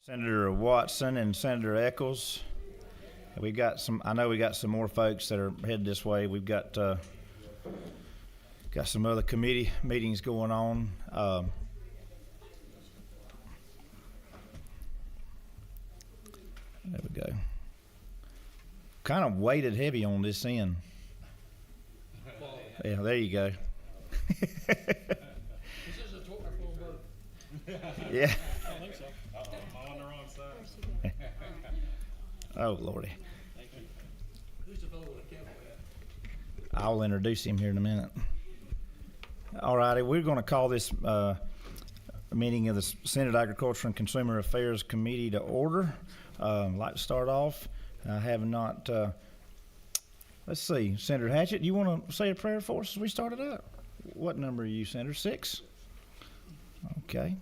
Senator Watson and Senator Eccles. We've got some. I know we got some more folks that are headed this way. We've got some other committee meetings going on. There we go. Kind of weighted heavy on this end. Yeah, there you go. This is a full vote. Yeah. I don't think so. I'm on the wrong side. Oh, Lordy. Thank you. Who's the fellow with the cowboy hat? I'll introduce him here in a minute. All righty, we're going to call this meeting of the Senate Agriculture and Consumer Affairs Committee to order. I'd like to start off. I have not, let's see, Senator Hatchett, you want to say a prayer for us as we start it up? What number are you, Senator? 6? Okay.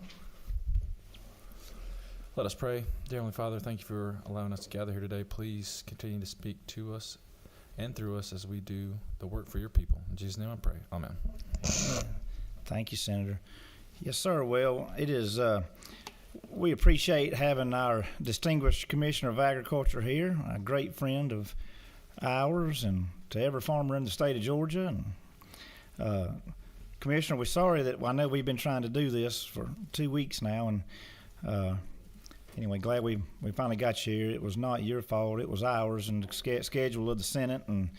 Let us pray. Dear Heavenly Father, thank you for allowing us to gather here today. Please continue to speak to us and through us as we do the work for your people. In Jesus' name I pray. Amen. Thank you, Senator. Yes, sir. Well, it is, we appreciate having our distinguished Commissioner of Agriculture here, a great friend of ours and to every farmer in the state of Georgia. And Commissioner, we're sorry that, well, I know we've been trying to do this for 2 weeks now, and anyway, glad we finally got you here. It was not your fault. It was ours and the schedule of the Senate and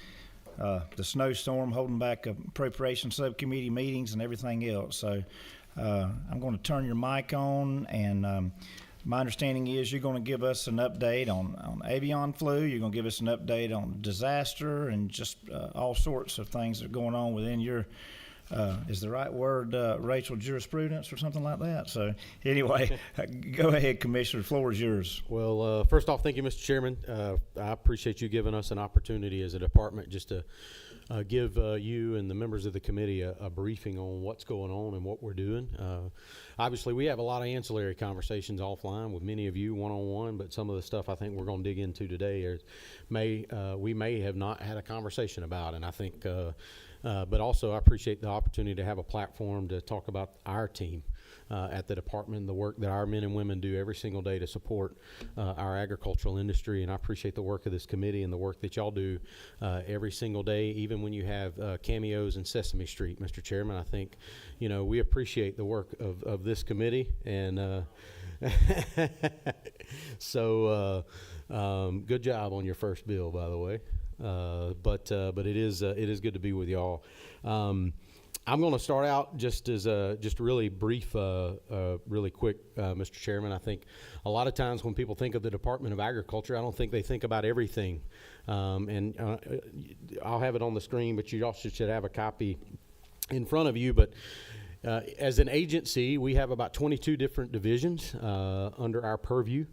the snowstorm holding back appropriation subcommittee meetings and everything else. So I'm going to turn your mic on, and my understanding is you're going to give us an update on avian flu. You're going to give us an update on disaster and just all sorts of things that are going on within your is the right word, Rachel, jurisprudence or something like that? So anyway, go ahead, Commissioner. The floor is yours. Well, first off, thank you, Mr. Chairman. I appreciate you giving us an opportunity as a department just to give you and the members of the committee a briefing on what's going on and what we're doing. Obviously, we have a lot of ancillary conversations offline with many of you one-on-one, but some of the stuff I think we're going to dig into today we may have not had a conversation about, and I think but also I appreciate the opportunity to have a platform to talk about our team at the department, the work that our men and women do every single day to support our agricultural industry. And I appreciate the work of this committee and the work that y'all do every single day, even when you have cameos in Sesame Street, Mr. Chairman. I think, we appreciate the work of this committee. And so good job on your first bill, by the way. But it is good to be with y'all. I'm going to start out just as just really brief, really quick, Mr. Chairman. I think a lot of times when people think of the Department of Agriculture, I don't think they think about everything. And I'll have it on the screen, but you also should have a copy in front of you. But as an agency, we have about 22 different divisions under our purview.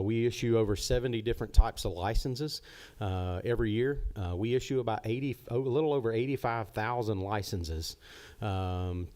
We issue over 70 different types of licenses every year. We issue about a little over 85,000 licenses in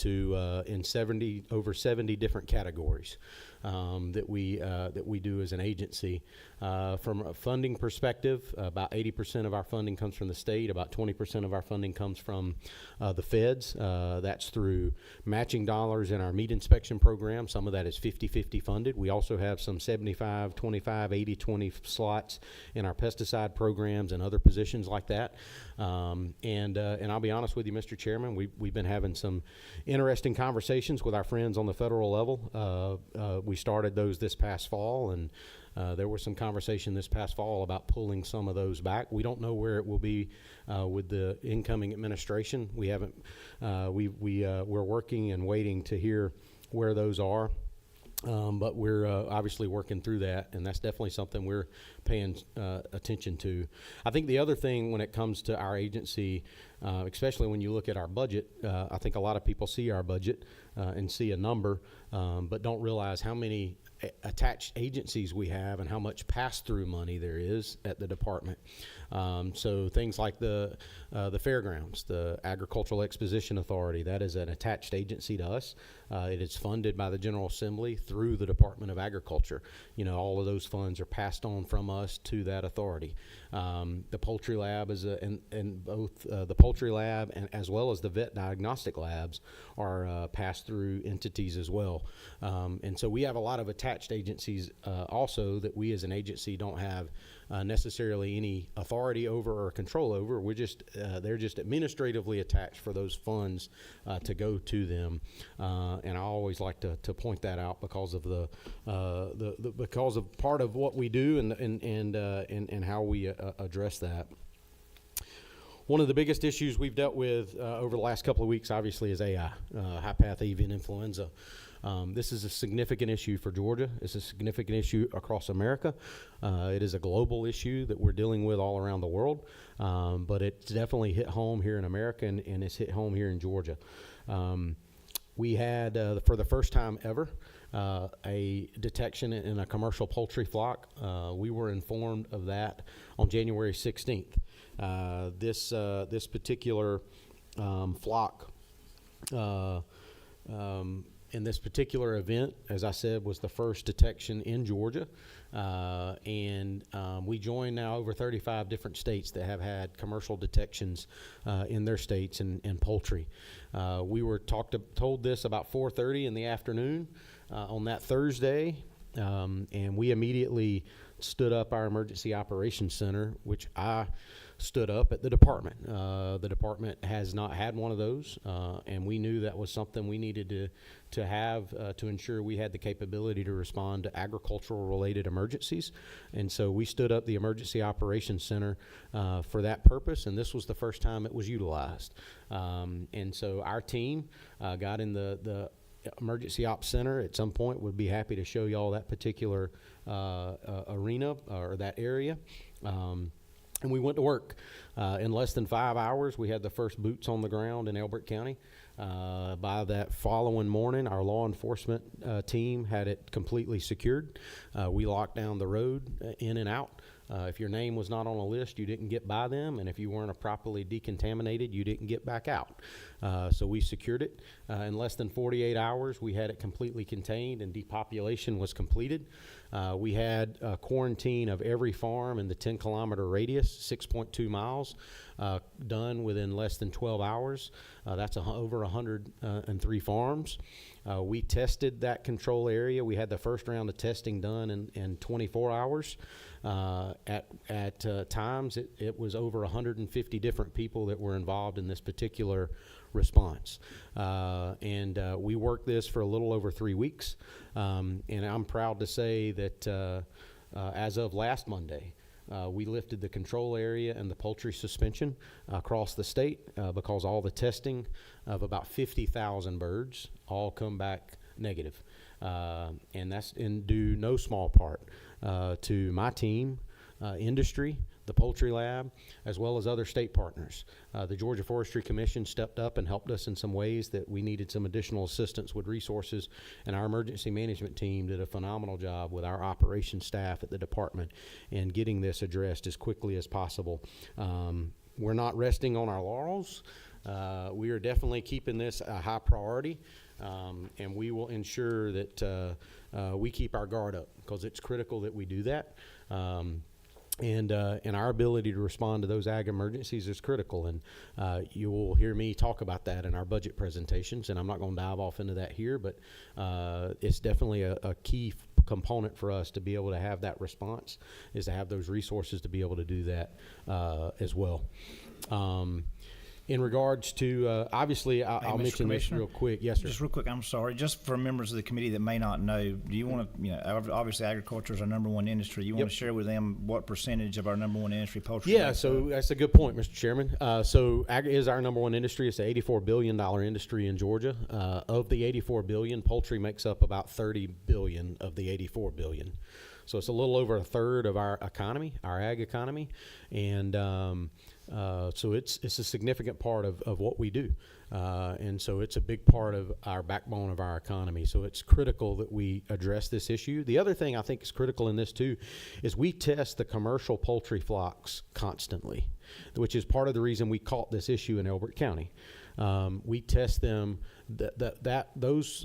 over 70 different categories that we do as an agency. From a funding perspective, about 80% of our funding comes from the state. About 20% of our funding comes from the feds. That's through matching dollars in our meat inspection program. Some of that is 50-50 funded. We also have some 75, 25, 80, 20 slots in our pesticide programs and other positions like that. And I'll be honest with you, Mr. Chairman, we've been having some interesting conversations with our friends on the federal level. We started those this past fall, and there was some conversation this past fall about pulling some of those back. We don't know where it will be with the incoming administration. We haven't. We're working and waiting to hear where those are. But we're obviously working through that, and that's definitely something we're paying attention to. I think the other thing when it comes to our agency, especially when you look at our budget, I think a lot of people see our budget and see a number, but don't realize how many attached agencies we have and how much pass-through money there is at the department. So things like the fairgrounds, the Agricultural Exposition Authority, that is an attached agency to us. It is funded by the General Assembly through the Department of Agriculture. All of those funds are passed on from us to that authority. The Poultry Lab is and both the poultry lab and as well as the vet diagnostic labs are pass-through entities as well. And so we have a lot of attached agencies also that we as an agency don't have necessarily any authority over or control over. We're just they're just administratively attached for those funds to go to them, and I always like to point that out because of the because of part of what we do and how we address that. One of the biggest issues we've dealt with over the last couple of weeks, obviously, is AI, high-path avian influenza. This is a significant issue for Georgia. It's a significant issue across America. It is a global issue that we're dealing with all around the world, but it's definitely hit home here in America, and it's hit home here in Georgia. We had, for the first time ever, a detection in a commercial poultry flock. We were informed of that on January 16th. This particular flock in this particular event, as I said, was the first detection in Georgia, and we join now over 35 different states that have had commercial detections in their states in poultry. We were told this about 4:30 in the afternoon on that Thursday, and we immediately stood up our emergency operations center, which I stood up at the department. The department has not had one of those, and we knew that was something we needed to have to ensure we had the capability to respond to agricultural related emergencies. And so we stood up the emergency operations center for that purpose, and this was the first time it was utilized. And so our team got in the emergency ops center. At some point would be happy to show y'all that particular arena or that area. And we went to work. In less than 5 hours, we had the first boots on the ground in Elbert County. By that following morning, our law enforcement team had it completely secured. We locked down the road in and out. If your name was not on a list, you didn't get by them, and if you weren't properly decontaminated, you didn't get back out. So we secured it. In less than 48 hours, we had it completely contained, and depopulation was completed. We had a quarantine of every farm in the 10-kilometer radius, 6.2 miles, done within less than 12 hours. That's over 103 farms. We tested that control area. We had the first round of testing done in 24 hours. At times, it was over 150 different people that were involved in this particular response. And we worked this for a little over 3 weeks. And I'm proud to say that as of last Monday, we lifted the control area and the poultry suspension across the state because all the testing of about 50,000 birds all come back negative. And that's in due no small part to my team, industry, the poultry lab, as well as other state partners. The Georgia Forestry Commission stepped up and helped us in some ways that we needed some additional assistance with resources, and our emergency management team did a phenomenal job with our operations staff at the department in getting this addressed as quickly as possible. We're not resting on our laurels. We are definitely keeping this a high priority, and we will ensure that we keep our guard up because it's critical that we do that. And our ability to respond to those ag emergencies is critical, and you will hear me talk about that in our budget presentations, and I'm not going to dive off into that here, but it's definitely a key component for us to be able to have that response, is to have those resources to be able to do that as well. In regards to, obviously, I'll Mr. mention this Commissioner, real quick. Yes, sir. Just real quick, I'm sorry. Just for members of the committee that may not know, do you want to, obviously agriculture is our number one industry. You want to share with them what percentage of our number one industry, poultry? Yeah, so that's a good point, Mr. Chairman. So ag is our number one industry. It's an $84 billion industry in Georgia. Of the $84 billion, poultry makes up about $30 billion of the $84 billion. So it's a little over a third of our economy, our ag economy. And so it's a significant part of what we do. And so it's a big part of our backbone of our economy. So it's critical that we address this issue. The other thing I think is critical in this too is we test the commercial poultry flocks constantly, which is part of the reason we caught this issue in Elbert County. We test them. Those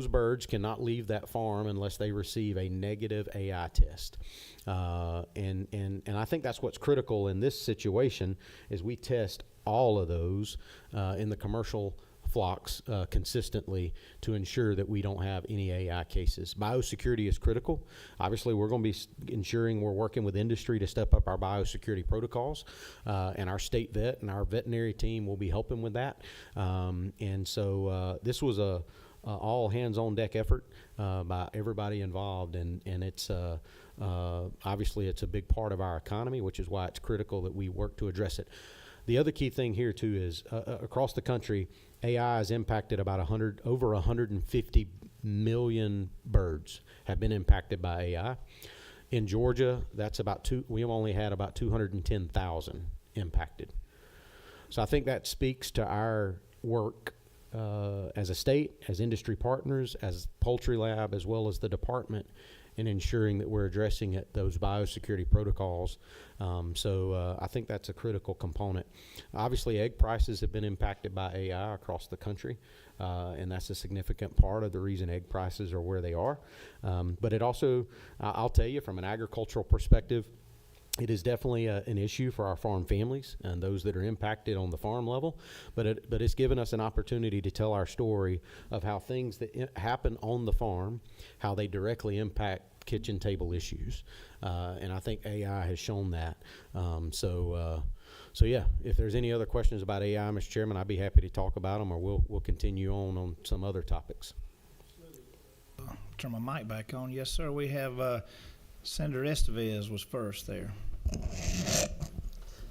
birds cannot leave that farm unless they receive a negative AI test, and I think that's what's critical in this situation is we test all of those in the commercial flocks consistently to ensure that we don't have any AI cases. Biosecurity is critical. Obviously, we're going to be ensuring we're working with industry to step up our biosecurity protocols, and our state vet and our veterinary team will be helping with that. And so this was a all hands on deck effort by everybody involved, and it's obviously it's a big part of our economy, which is why it's critical that we work to address it. The other key thing here too is across the country, AI has impacted about over 150 million birds have been impacted by AI. In Georgia, that's about we have only had about 210,000 impacted. So I think that speaks to our work as a state, as industry partners, as Poultry Lab, as well as the department, in ensuring that we're addressing those biosecurity protocols. So I think that's a critical component. Obviously, egg prices have been impacted by AI across the country, and that's a significant part of the reason egg prices are where they are. But it also, I'll tell you, from an agricultural perspective, it is definitely an issue for our farm families and those that are impacted on the farm level, but it's given us an opportunity to tell our story of how things that happen on the farm, how they directly impact kitchen table issues, and I think AI has shown that. So yeah, if there's any other questions about AI, Mr. Chairman, I'd be happy to talk about them, or we'll continue on some other topics. Turn my mic back on. Yes, sir. We have Senator Estevez was first there.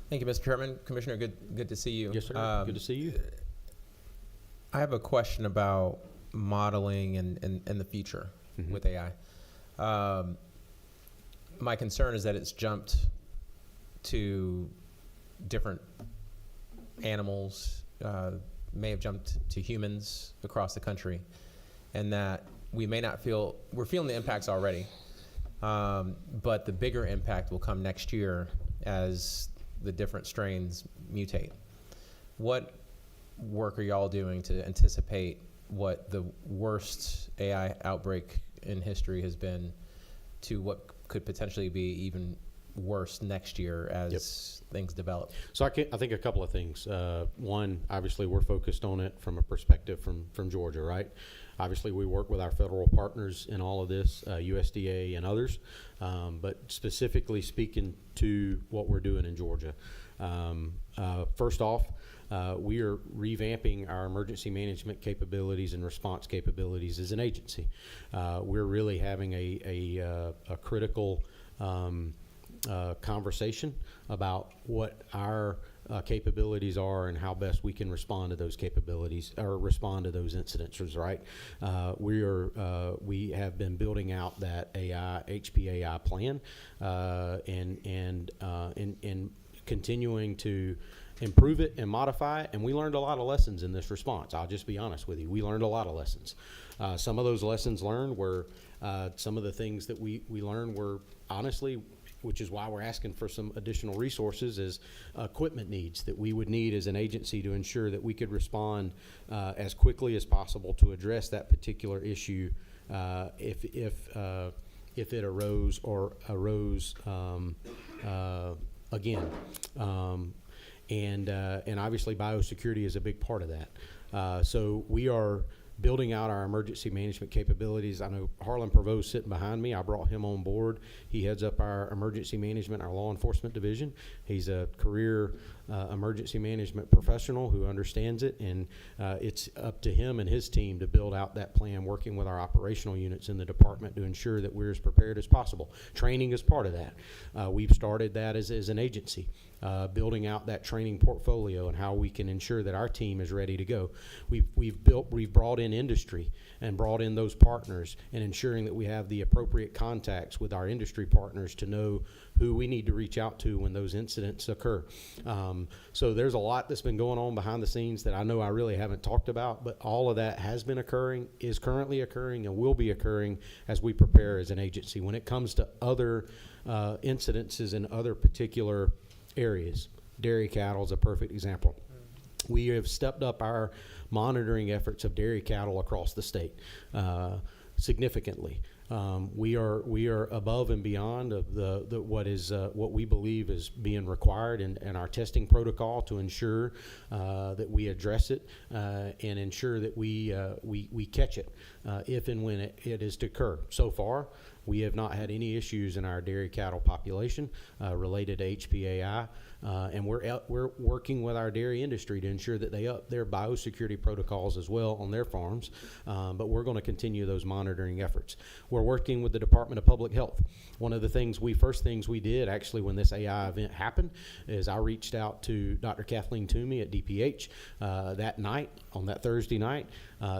Thank you, Mr. Chairman. Commissioner, good to see you. Yes, sir. Good to see you. I have a question about modeling and the future with AI. My concern is that it's jumped to different animals, may have jumped to humans across the country, and that we may not we're feeling the impacts already, but the bigger impact will come next year as the different strains mutate. What work are y'all doing to anticipate what the worst AI outbreak in history has been to what could potentially be even worse next year as things develop? So I think a couple of things. One, obviously, we're focused on it from a perspective from Georgia, right? Obviously, we work with our federal partners in all of this, USDA and others, but specifically speaking to what we're doing in Georgia. First off, we are revamping our emergency management capabilities and response capabilities as an agency. We're really having a critical conversation about what our capabilities are and how best we can respond to those capabilities or respond to those incidences, right? We have been building out that HPAI plan and continuing to improve it and modify it, and we learned a lot of lessons in this response. I'll just be honest with you. We learned a lot of lessons. Some of those lessons learned were some of the things that we learned were honestly, which is why we're asking for some additional resources, is equipment needs that we would need as an agency to ensure that we could respond as quickly as possible to address that particular issue if it arose again. And obviously biosecurity is a big part of that. So we are building out our emergency management capabilities. I know Harlan Prevost sitting behind me. I brought him on board. He heads up our emergency management, our law enforcement division. He's a career emergency management professional who understands it, and it's up to him and his team to build out that plan, working with our operational units in the department to ensure that we're as prepared as possible. Training is part of that. We've started that as an agency, building out that training portfolio and how we can ensure that our team is ready to go. We've brought in industry and brought in those partners, and ensuring that we have the appropriate contacts with our industry partners to know who we need to reach out to when those incidents occur. So there's a lot that's been going on behind the scenes that I know I really haven't talked about, but all of that has been occurring, is currently occurring, and will be occurring as we prepare as an agency. When it comes to other incidences in other particular areas, dairy cattle is a perfect example. We have stepped up our monitoring efforts of dairy cattle across the state significantly. We are above and beyond of what we believe is being required in our testing protocol to ensure that we address it and ensure that we catch it if and when it is to occur. So far, we have not had any issues in our dairy cattle population related to HPAI, and we're working with our dairy industry to ensure that they up their biosecurity protocols as well on their farms, but we're going to continue those monitoring efforts. We're working with the Department of Public Health. One of the first things we did actually when this AI event happened is I reached out to Dr. Kathleen Toomey at DPH that night, on that Thursday night.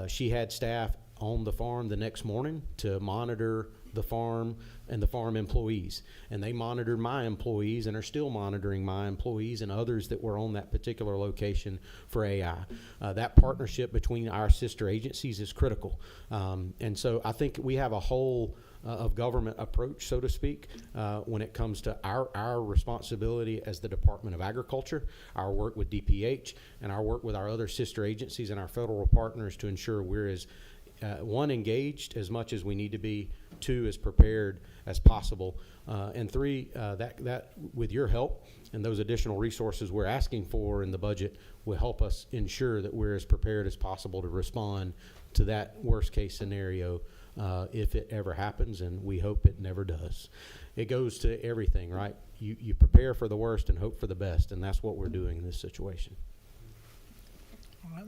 She had staff on the farm the next morning to monitor the farm and the farm employees, and they monitored my employees and are still monitoring my employees and others that were on that particular location for AI. That partnership between our sister agencies is critical, and so I think we have a whole of government approach, so to speak, when it comes to our responsibility as the Department of Agriculture, our work with DPH, and our work with our other sister agencies and our federal partners to ensure we're as one, engaged as much as we need to be, two, as prepared as possible, and three, that with your help and those additional resources we're asking for in the budget will help us ensure that we're as prepared as possible to respond to that worst case scenario if it ever happens, and we hope it never does. It goes to everything, right? You prepare for the worst and hope for the best, and that's what we're doing in this situation. All right.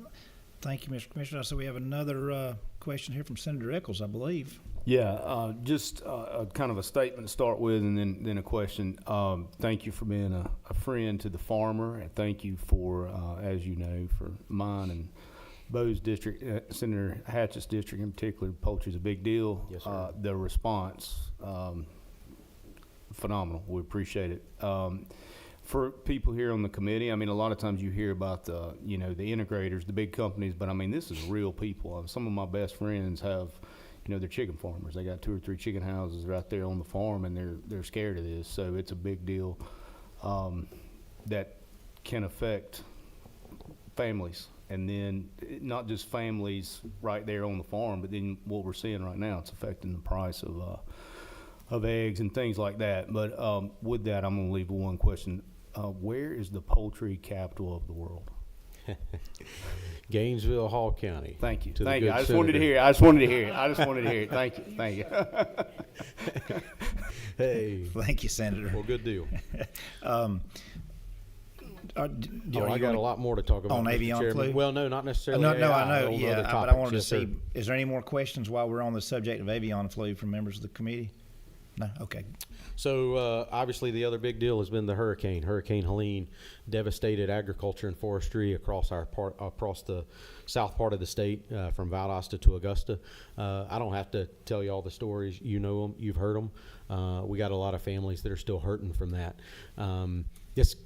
Thank you, Mr. Commissioner. So we have another question here from Senator Eccles, I believe. Yeah, just kind of a statement to start with, and then a question. Thank you for being a friend to the farmer, and thank you for, as you know, for mine and Bo's district, Senator Hatchett's district in particular. Poultry is a big deal. Yes, sir. The response, phenomenal. We appreciate it. For people here on the committee, I mean, a lot of times you hear about the integrators, the big companies, but I mean, this is real people. Some of my best friends have, they're chicken farmers. They got 2 or 3 chicken houses right there on the farm, and they're scared of this. So it's a big deal that can affect families, and then not just families right there on the farm, but then what we're seeing right now, it's affecting the price of eggs and things like that. But with that, I'm going to leave one question. Where is the poultry capital of the world? Gainesville, Hall County. Thank you. To the Thank you. good I just wanted to senator. hear it. I just wanted to hear it. I just wanted to hear it. Thank you. Thank you. Hey, Thank you, Senator. well, good deal. I got a lot more to talk about, on Mr. avian Chairman. flu? Well, no, not necessarily. No, AI, I know, on yeah, other but I topics. wanted to Yes, sir. see, is there any more questions while we're on the subject of avian flu from members of the committee? No? Okay. So obviously the other big deal has been the hurricane. Hurricane Helene devastated agriculture and forestry across the south part of the state, from Valdosta to Augusta. I don't have to tell you all the stories. You know them. You've heard them. We got a lot of families that are still hurting from that. This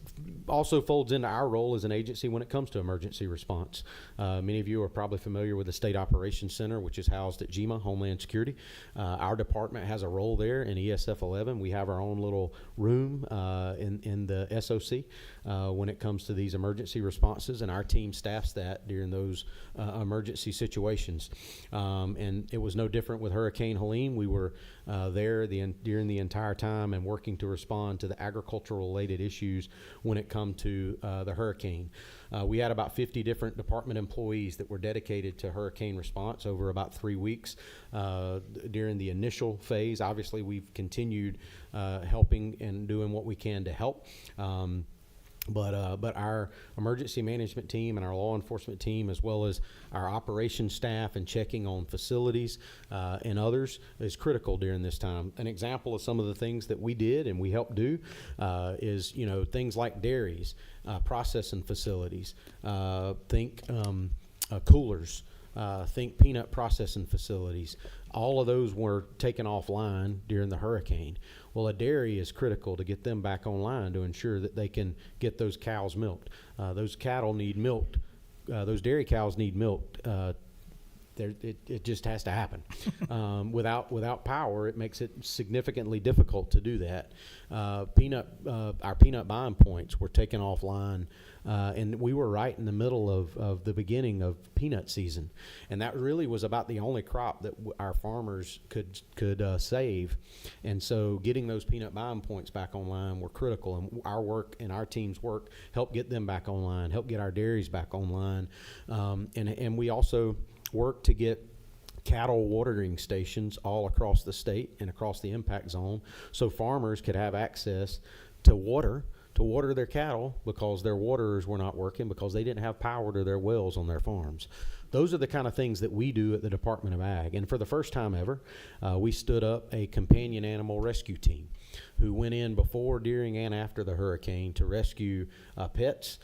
also folds into our role as an agency when it comes to emergency response. Many of you are probably familiar with the State Operations Center, which is housed at GEMA, Homeland Security. Our department has a role there in ESF 11. We have our own little room in the SOC when it comes to these emergency responses, and our team staffs that during those emergency situations. And it was no different with Hurricane Helene. We were there during the entire time and working to respond to the agricultural-related issues when it come to the hurricane. We had about 50 different department employees that were dedicated to hurricane response over about 3 weeks during the initial phase. Obviously, we've continued helping and doing what we can to help. But our emergency management team and our law enforcement team, as well as our operations staff and checking on facilities and others, is critical during this time. An example of some of the things that we did and we helped do is, things like dairies, processing facilities, think coolers, think peanut processing facilities. All of those were taken offline during the hurricane. Well, a dairy is critical to get them back online to ensure that they can get those cows milked. Those cattle need milked. Those dairy cows need milked it just has to happen. Without power, it makes it significantly difficult to do that. Our peanut buying points were taken offline, and we were right in the middle of the beginning of peanut season, and that really was about the only crop that our farmers could save. And so getting those peanut buying points back online were critical, and our work and our team's work helped get them back online, helped get our dairies back online, and we also worked to get cattle watering stations all across the state and across the impact zone, so farmers could have access to water their cattle, because their waterers were not working because they didn't have power to their wells on their farms. Those are the kind of things that we do at the Department of Ag. And for the first time ever, we stood up a companion animal rescue team who went in before, during, and after the hurricane to rescue pets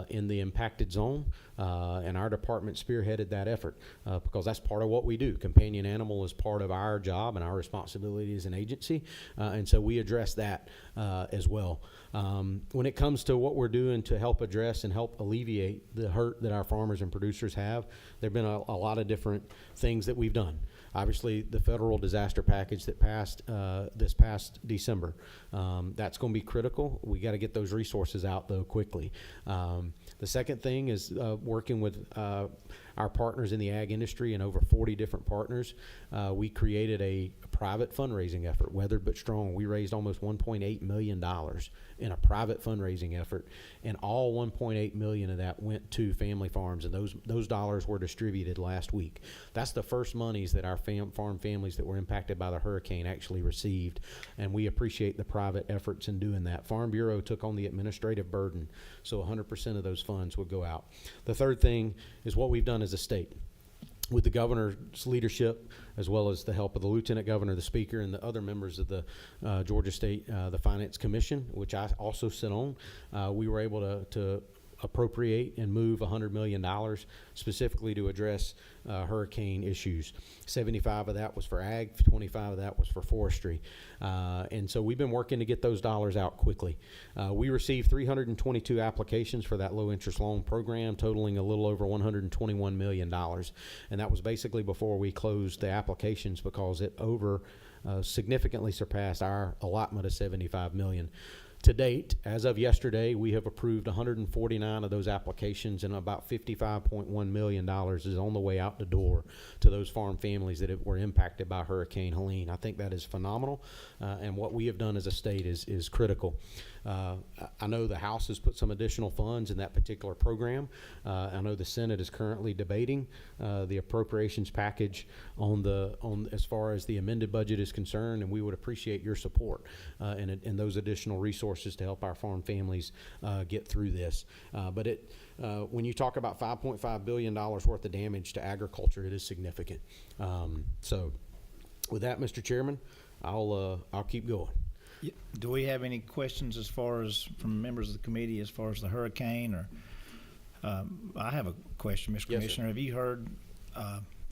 in the impacted zone. And our department spearheaded that effort because that's part of what we do. Companion animal is part of our job and our responsibility as an agency. And so we address that as well. When it comes to what we're doing to help address and help alleviate the hurt that our farmers and producers have, there have been a lot of different things that we've done. Obviously, the federal disaster package that passed this past December, that's going to be critical. We got to get those resources out, though, quickly. The second thing is working with our partners in the ag industry and over 40 different partners. We created a private fundraising effort, Weathered But Strong. We raised almost $1.8 million in a private fundraising effort, and all $1.8 million of that went to family farms, and those dollars were distributed last week. That's the first monies that our farm families that were impacted by the hurricane actually received, and we appreciate the private efforts in doing that. Farm Bureau took on the administrative burden, so 100% of those funds would go out. The third thing is what we've done as a state. With the governor's leadership, as well as the help of the lieutenant governor, the speaker, and the other members of the Georgia State, the Finance Commission, which I also sit on, we were able to appropriate and move $100 million specifically to address hurricane issues. 75 of that was for ag, 25 of that was for forestry. And so we've been working to get those dollars out quickly. We received 322 applications for that low interest loan program, totaling a little over $121 million. And that was basically before we closed the applications because it significantly surpassed our allotment of $75 million. To date, as of yesterday, we have approved 149 of those applications, and about $55.1 million is on the way out the door to those farm families that were impacted by Hurricane Helene. I think that is phenomenal, and what we have done as a state is critical. I know the House has put some additional funds in that particular program. I know the Senate is currently debating the appropriations package on as far as the amended budget is concerned, and we would appreciate your support and those additional resources to help our farm families get through this. But when you talk about $5.5 billion worth of damage to agriculture, it is significant. So with that, Mr. Chairman, I'll keep going. Do we have any questions as far as from members of the committee as far as the hurricane? Or I have a question, Mr. Yes, Commissioner. sir. Have you heard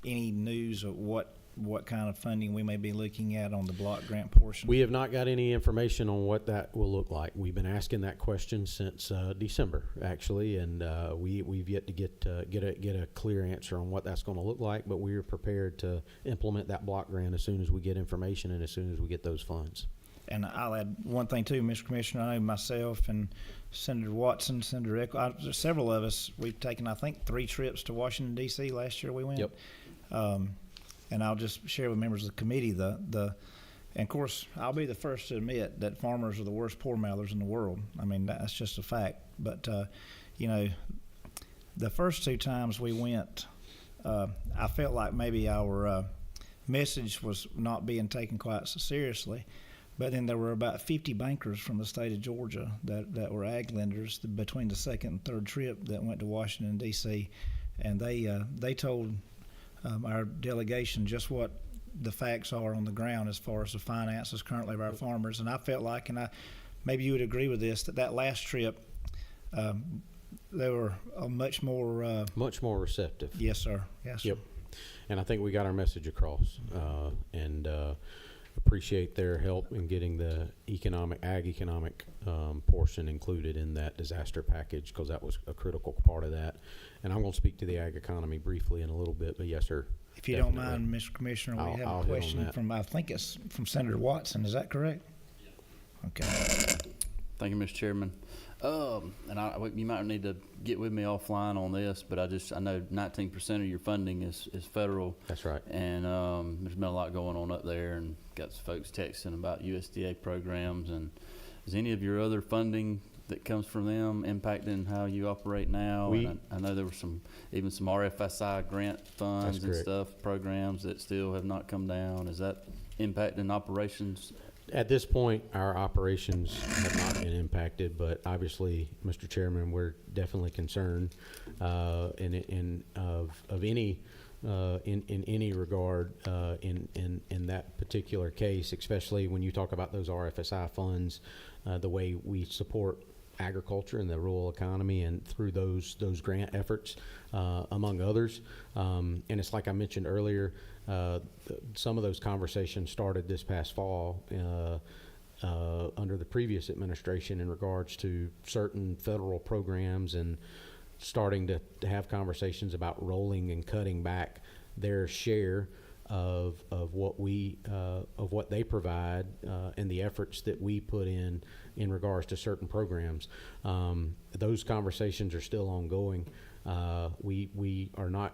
any news of what kind of funding we may be looking at on the block grant portion? We have not got any information on what that will look like. We've been asking that question since December, actually, and we've yet to get a clear answer on what that's going to look like. But we are prepared to implement that block grant as soon as we get information and as soon as we get those funds. And I'll add one thing too, Mr. Commissioner. I know myself and Senator Watson, Senator Echo, several of us, we've taken, I think, 3 trips to Washington, D.C. last year we went. Yep. And I'll just share with members of the committee and of course, I'll be the first to admit that farmers are the worst poor mailers in the world. I mean, that's just a fact. But, the first 2 times we went, I felt like maybe our message was not being taken quite so seriously. But then there were about 50 bankers from the state of Georgia that were ag lenders between the second and third trip that went to Washington, D.C., and they told our delegation just what the facts are on the ground as far as the finances currently of our farmers. And I felt like, maybe you would agree with this, that last trip, they were much more receptive. Yes, sir. Yes, sir. Yep. And I think we got our message across. appreciate their help in getting the ag economic portion included in that disaster package, because that was a critical part of that. And I'm going to speak to the ag economy briefly in a little bit, but yes, sir. If you don't Definitely. mind, Mr. Commissioner, we I'll have hit a on question that. from, I think it's from Senator Watson. Is that correct? Okay. Thank you, Mr. Chairman. You might need to get with me offline on this, but I know 19% of your funding is federal, That's right. and there's been a lot going on up there, and got some folks texting about USDA programs. And is any of your other funding that comes from them impacting how you operate now? And I know there were some RFSI grant funds and correct. stuff, programs that still have not come down. Is that impacting operations? At this point, our operations have not been impacted, but obviously, Mr. Chairman, we're definitely concerned in any regard in that particular case, especially when you talk about those RFSI funds, the way we support agriculture and the rural economy, and through those grant efforts, among others. And it's like I mentioned earlier, some of those conversations started this past fall under the previous administration in regards to certain federal programs, and starting to have conversations about rolling and cutting back their share of what they provide, and the efforts that we put in regards to certain programs. Those conversations are still ongoing. We are not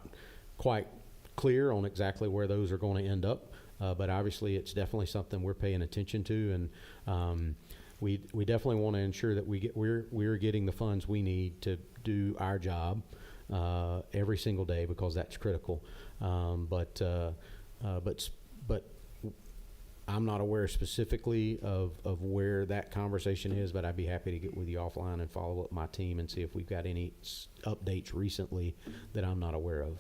quite clear on exactly where those are going to end up, but obviously it's definitely something we're paying attention to, and we definitely want to ensure that we're getting the funds we need to do our job every single day, because that's critical. But I'm not aware specifically of where that conversation is, but I'd be happy to get with you offline and follow up my team and see if we've got any updates recently that I'm not aware of.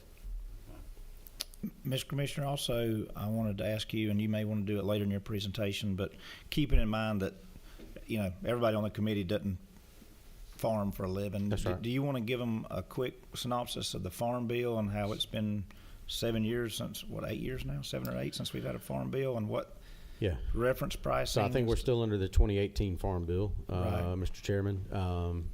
Mr. Commissioner, also, I wanted to ask you, and you may want to do it later in your presentation, but keeping in mind that, everybody on the committee doesn't farm for a living. That's right. Do you want to give them a quick synopsis of the Farm Bill and how it's been 7 years since, 8 years now? 7 or 8 since we've had a Farm Bill, and what Yeah. reference pricing? So I think we're still under the 2018 Farm Bill, Right. Mr. Chairman.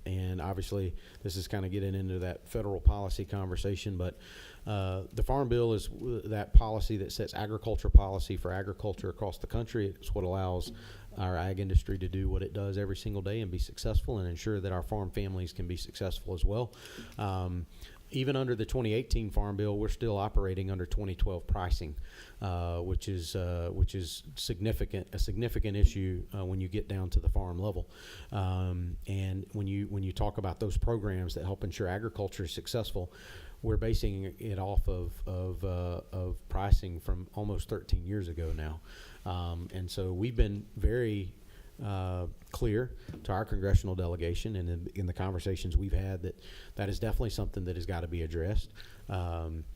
And obviously, this is kind of getting into that federal policy conversation, but the Farm Bill is that policy that sets agriculture policy for agriculture across the country. It's what allows our ag industry to do what it does every single day and be successful, and ensure that our farm families can be successful as well. Even under the 2018 Farm Bill, we're still operating under 2012 pricing, which is a significant issue when you get down to the farm level. And when you talk about those programs that help ensure agriculture is successful, we're basing it off of pricing from almost 13 years ago now. And so we've been very clear to our congressional delegation, and in the conversations we've had, that is definitely something that has got to be addressed.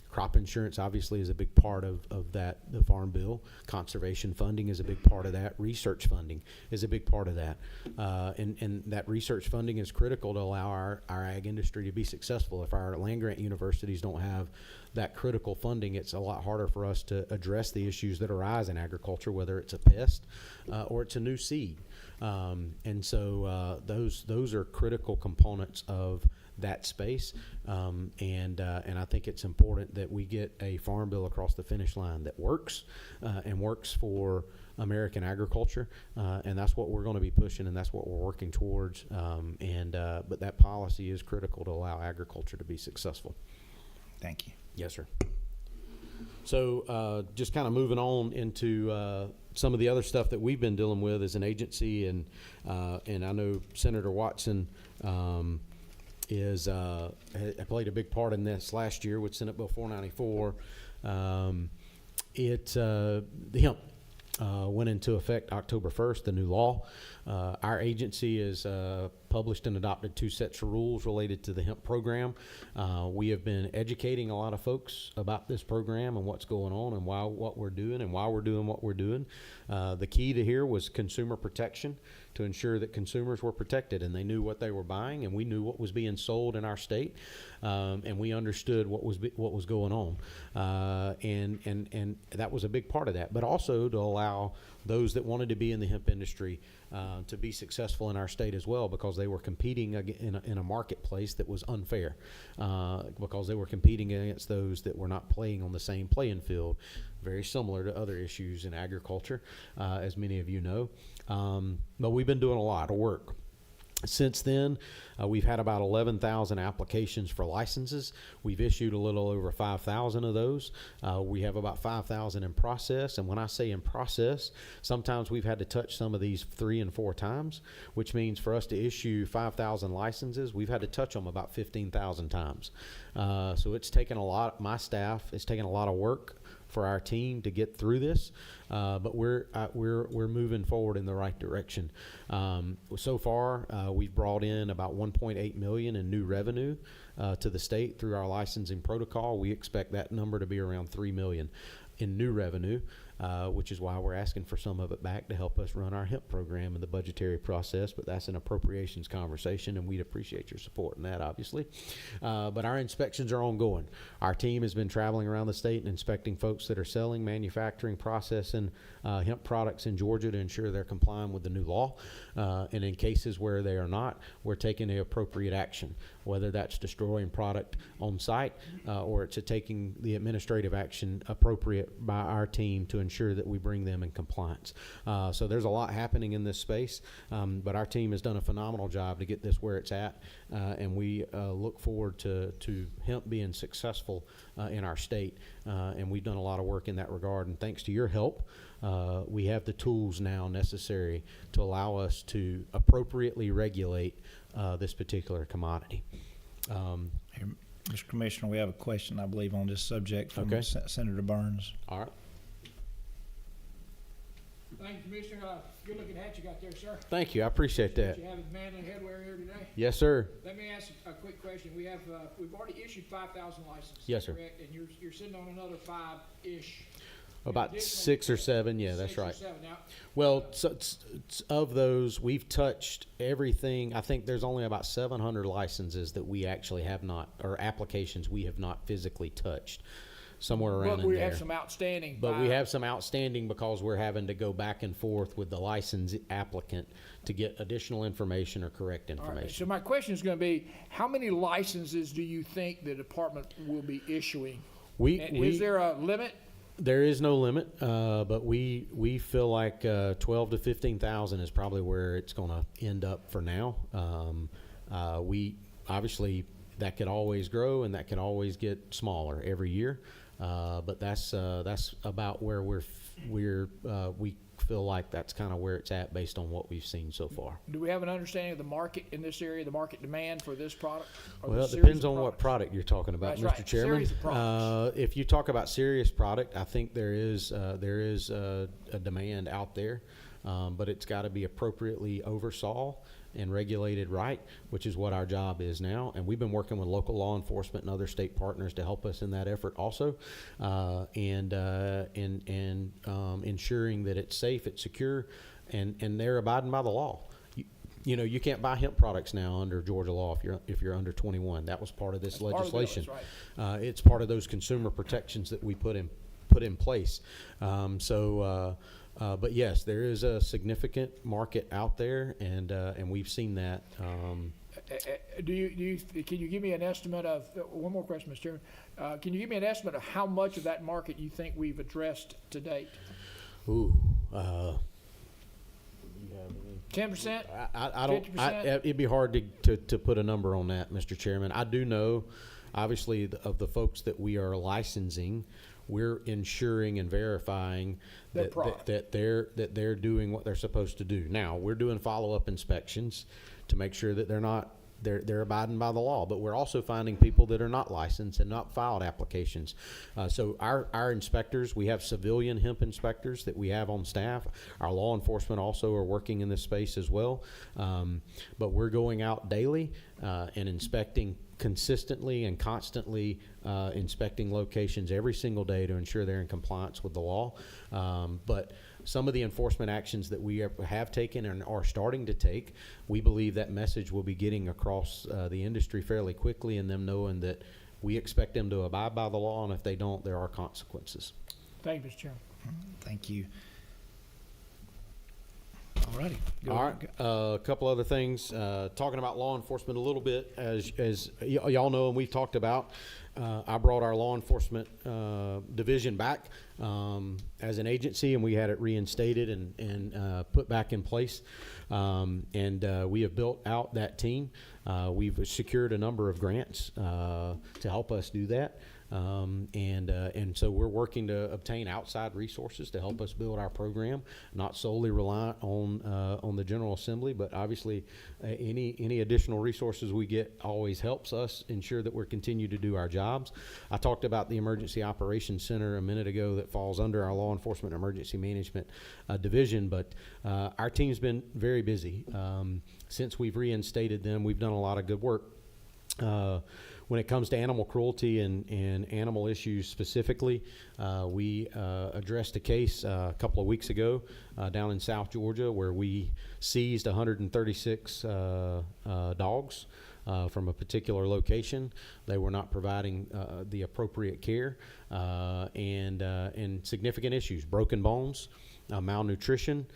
Crop insurance obviously is a big part of the Farm Bill. Conservation funding is a big part of that. Research funding is a big part of that. And that research funding is critical to allow our ag industry to be successful. If our land-grant universities don't have that critical funding, it's a lot harder for us to address the issues that arise in agriculture, whether it's a pest or it's a new seed. And so those are critical components of that space, and I think it's important that we get a Farm Bill across the finish line that works and works for American agriculture, and that's what we're going to be pushing, and that's what we're working towards. But that policy is critical to allow agriculture to be successful. Thank you. Yes, sir. So just kind of moving on into some of the other stuff that we've been dealing with as an agency, and I know Senator Watson played a big part in this last year with Senate Bill 494. The hemp went into effect October 1st, the new law. Our agency is published and adopted 2 sets of rules related to the hemp program. We have been educating a lot of folks about this program and what's going on and what we're doing and why we're doing what we're doing. The key to here was consumer protection, to ensure that consumers were protected and they knew what they were buying, and we knew what was being sold in our state, and we understood what was going on, and that was a big part of that. But also to allow those that wanted to be in the hemp industry to be successful in our state as well, because they were competing in a marketplace that was unfair, because they were competing against those that were not playing on the same playing field. Very similar to other issues in agriculture, as many of you know. But we've been doing a lot of work. Since then, we've had about 11,000 applications for licenses. We've issued a little over 5,000 of those. We have about 5,000 in process. And when I say in process, sometimes we've had to touch some of these 3 and 4 times, which means for us to issue 5,000 licenses, we've had to touch them about 15,000 times. So it's taken a lot, my staff, it's taken a lot of work for our team to get through this, but we're moving forward in the right direction. So far, we've brought in about 1.8 million in new revenue to the state through our licensing protocol. We expect that number to be around 3 million in new revenue, which is why we're asking for some of it back to help us run our hemp program and the budgetary process. But that's an appropriations conversation, and we'd appreciate your support in that, obviously. But our inspections are ongoing. Our team has been traveling around the state and inspecting folks that are selling, manufacturing, processing hemp products in Georgia to ensure they're complying with the new law. And in cases where they are not, we're taking the appropriate action, whether that's destroying product on site or it's taking the administrative action appropriate by our team to ensure that we bring them in compliance. So there's a lot happening in this space, but our team has done a phenomenal job to get this where it's at, and we look forward to hemp being successful in our state, and we've done a lot of work in that regard, and thanks to your help, we have the tools now necessary to allow us to appropriately regulate this particular commodity. Here, Mr. Commissioner, we have a question, I believe, on this subject from Okay. Senator Burns. All right. Thank you, Commissioner. Good looking hat you got there, sir. Thank you. I appreciate that. You have a manly headwear here today. Yes, sir. Let me ask a quick question. We've already issued 5,000 licenses. Yes, sir. Correct? And you're sitting on another 5-ish. About Additional- 6 or 7. Yeah, that's 6 or right. 7. Now, Well, so of those, we've touched everything. I think there's only about 700 licenses that we actually have not, or applications we have not physically touched, somewhere around but in we there. have some outstanding. But we have some outstanding because we're having to go back and forth with the license applicant to get additional information or correct All right. information. So my question is going to be, how many licenses do you think the department will be issuing? And is there a limit? There is no limit, but we feel like 12 to 15,000 is probably where it's going to end up for now. We obviously, that could always grow and that could always get smaller every year, but that's about where we feel like that's kind of where it's at based on what we've seen so far. Do we have an understanding of the market in this area, the market demand for this product? or Well, the it series depends of on what products? product you're talking about, That's Mr. right, Chairman. series of products. If you talk about serious product, I think there is a demand out there, but it's got to be appropriately oversaw and regulated right, which is what our job is now. And we've been working with local law enforcement and other state partners to help us in that effort also, and ensuring that it's safe, it's secure, and they're abiding by the law. You know, you can't buy hemp products now under Georgia law if you're under 21. That was part of this That's part of the bill, legislation. that's right. It's part of those consumer protections that we put in place. But yes, there is a significant market out there, and we've seen that. Can you give me an estimate of, one more question, Mr. Chairman. Can you give me an estimate of how much of that market you think we've addressed to date? Ooh. 10%? I don't. 50%? It'd be hard to put a number on that, Mr. Chairman. I do know, obviously, of the folks that we are licensing, we're ensuring and verifying that they're doing what they're supposed to do. Now, we're doing follow-up inspections to make sure that they're not they're abiding by the law. But we're also finding people that are not licensed and not filed applications. So our inspectors, we have civilian hemp inspectors that we have on staff. Our law enforcement also are working in this space as well. But we're going out daily and inspecting consistently and constantly, inspecting locations every single day to ensure they're in compliance with the law. But some of the enforcement actions that we have taken and are starting to take, we believe that message will be getting across the industry fairly quickly, and them knowing that we expect them to abide by the law, and if they don't, there are consequences. Thank you, Mr. Chairman. Thank you. All righty. All right, a couple other things. Talking about law enforcement a little bit, as y'all know, and we've talked about, I brought our law enforcement division back as an agency, and we had it reinstated and put back in place. And we have built out that team. We've secured a number of grants to help us do that. And so we're working to obtain outside resources to help us build our program, not solely reliant on the General Assembly, but obviously any additional resources we get always helps us ensure that we're continue to do our jobs. I talked about the Emergency Operations Center a minute ago that falls under our Law Enforcement Emergency Management division, but our team's been very busy. Since we've reinstated them, we've done a lot of good work. When it comes to animal cruelty and animal issues specifically, we addressed a case a couple of weeks ago down in South Georgia where we seized 136 dogs from a particular location. They were not providing the appropriate care and significant issues, broken bones, malnutrition,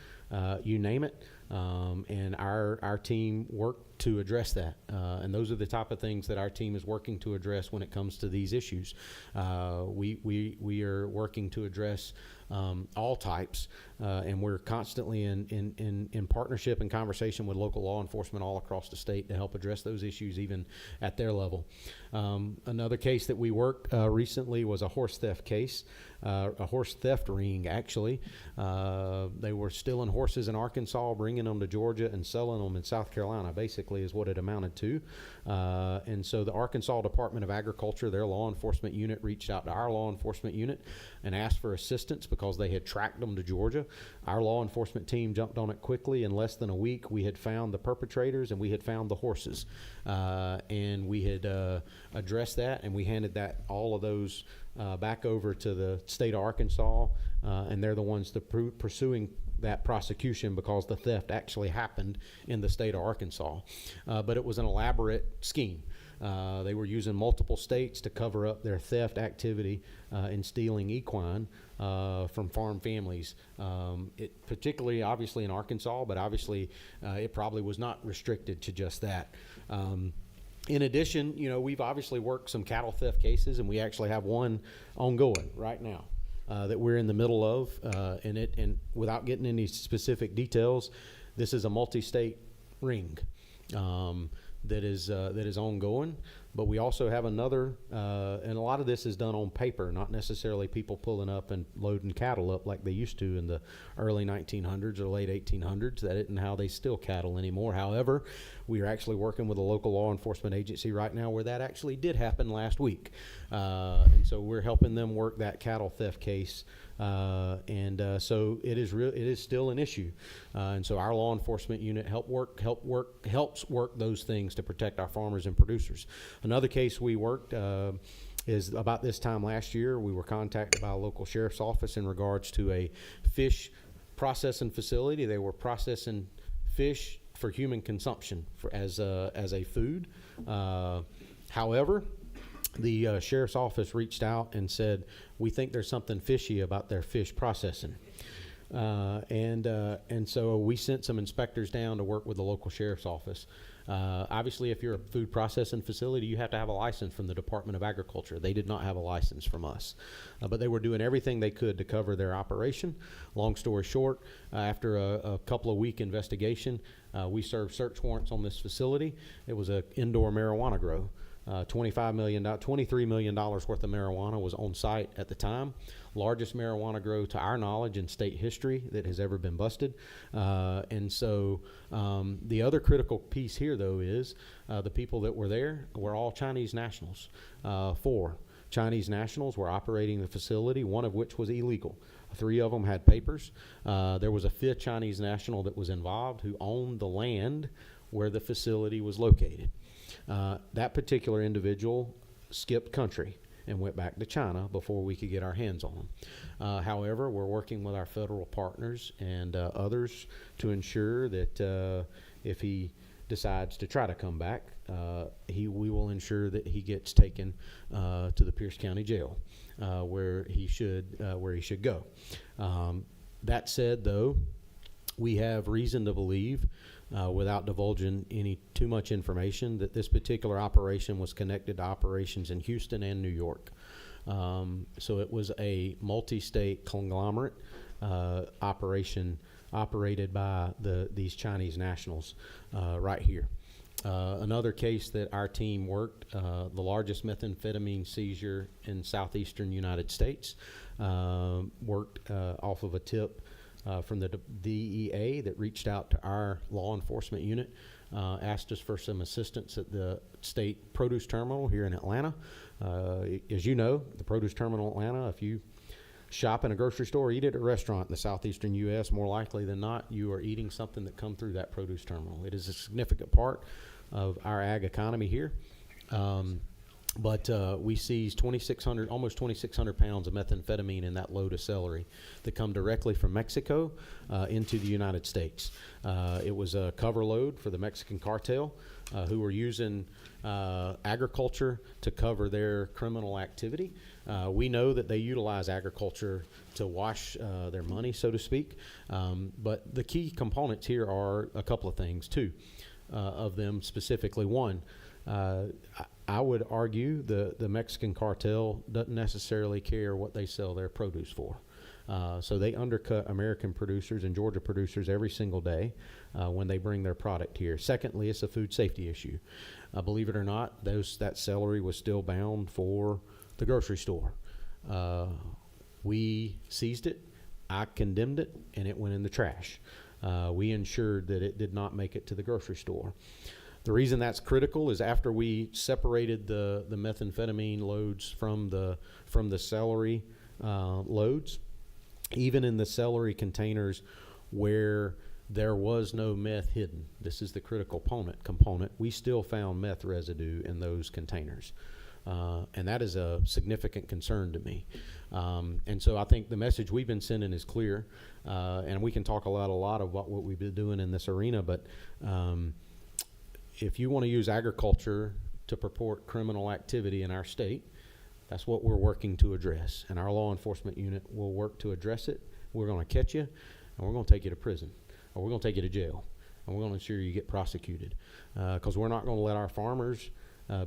you name it. And our team worked to address that. And those are the type of things that our team is working to address when it comes to these issues. We are working to address all types, and we're constantly in partnership and conversation with local law enforcement all across the state to help address those issues even at their level. Another case that we worked recently was a horse theft case, a horse theft ring actually. They were stealing horses in Arkansas, bringing them to Georgia and selling them in South Carolina, basically is what it amounted to. And so the Arkansas Department of Agriculture, their law enforcement unit, reached out to our law enforcement unit and asked for assistance because they had tracked them to Georgia. Our law enforcement team jumped on it quickly. In less than a week, we had found the perpetrators and we had found the horses. And we had addressed that, and we handed all of those back over to the state of Arkansas, and they're the ones that pursuing that prosecution because the theft actually happened in the state of Arkansas. But it was an elaborate scheme. They were using multiple states to cover up their theft activity in stealing equine from farm families. It particularly, obviously, in Arkansas, but obviously it probably was not restricted to just that. In addition, we've obviously worked some cattle theft cases, and we actually have one ongoing right now that we're in the middle of. And without getting any specific details, this is a multi-state ring that is ongoing. But we also have another, and a lot of this is done on paper, not necessarily people pulling up and loading cattle up like they used to in the early 1900s or late 1800s. That isn't how they steal cattle anymore. However, we are actually working with a local law enforcement agency right now where that actually did happen last week. And so we're helping them work that cattle theft case. So it is still an issue. And so our law enforcement unit helps work those things to protect our farmers and producers. Another case we worked is about this time last year. We were contacted by a local sheriff's office in regards to a fish processing facility. They were processing fish for human consumption as a food. However, the sheriff's office reached out and said, we think there's something fishy about their fish processing. And so we sent some inspectors down to work with the local sheriff's office. Obviously, if you're a food processing facility, you have to have a license from the Department of Agriculture. They did not have a license from us. But they were doing everything they could to cover their operation. Long story short, after a couple of week investigation, we served search warrants on this facility. It was an indoor marijuana grow. $23 million worth of marijuana was on site at the time. Largest marijuana grow to our knowledge in state history that has ever been busted. And so the other critical piece here, though, is the people that were there were all Chinese nationals. 4 Chinese nationals were operating the facility, one of which was illegal. 3 of them had papers. There was a 5th Chinese national that was involved who owned the land where the facility was located. That particular individual skipped country and went back to China before we could get our hands on them. However, we're working with our federal partners and others to ensure that if he decides to try to come back, we will ensure that he gets taken to the Pierce County Jail, where he should go. That said, though, we have reason to believe, without divulging too much information, that this particular operation was connected to operations in Houston and New York. So it was a multi-state conglomerate operation operated by these Chinese nationals right here. Another case that our team worked, the largest methamphetamine seizure in southeastern United States, worked off of a tip from the DEA that reached out to our law enforcement unit, asked us for some assistance at the state produce terminal here in Atlanta. As you know, the produce terminal in Atlanta, if you shop in a grocery store, eat at a restaurant in the southeastern U.S., more likely than not, you are eating something that come through that produce terminal. It is a significant part of our ag economy here. But we seized almost 2,600 pounds of methamphetamine in that load of celery that come directly from Mexico into the United States. It was a cover load for the Mexican cartel who were using agriculture to cover their criminal activity. We know that they utilize agriculture to wash their money, so to speak. But the key components here are a couple of things, too, of them specifically. One, I would argue the Mexican cartel doesn't necessarily care what they sell their produce for. So they undercut American producers and Georgia producers every single day when they bring their product here. Secondly, it's a food safety issue. Believe it or not, that celery was still bound for the grocery store. We seized it, I condemned it, and it went in the trash. We ensured that it did not make it to the grocery store. The reason that's critical is after we separated the methamphetamine loads from the celery loads, even in the celery containers where there was no meth hidden, this is the critical component, we still found meth residue in those containers. And that is a significant concern to me. And so I think the message we've been sending is clear, and we can talk a lot about what we've been doing in this arena, but if you want to use agriculture to purport criminal activity in our state, that's what we're working to address. And our law enforcement unit will work to address it. We're going to catch you, and we're going to take you to prison, or we're going to take you to jail, and we're going to ensure you get prosecuted. Because we're not going to let our farmers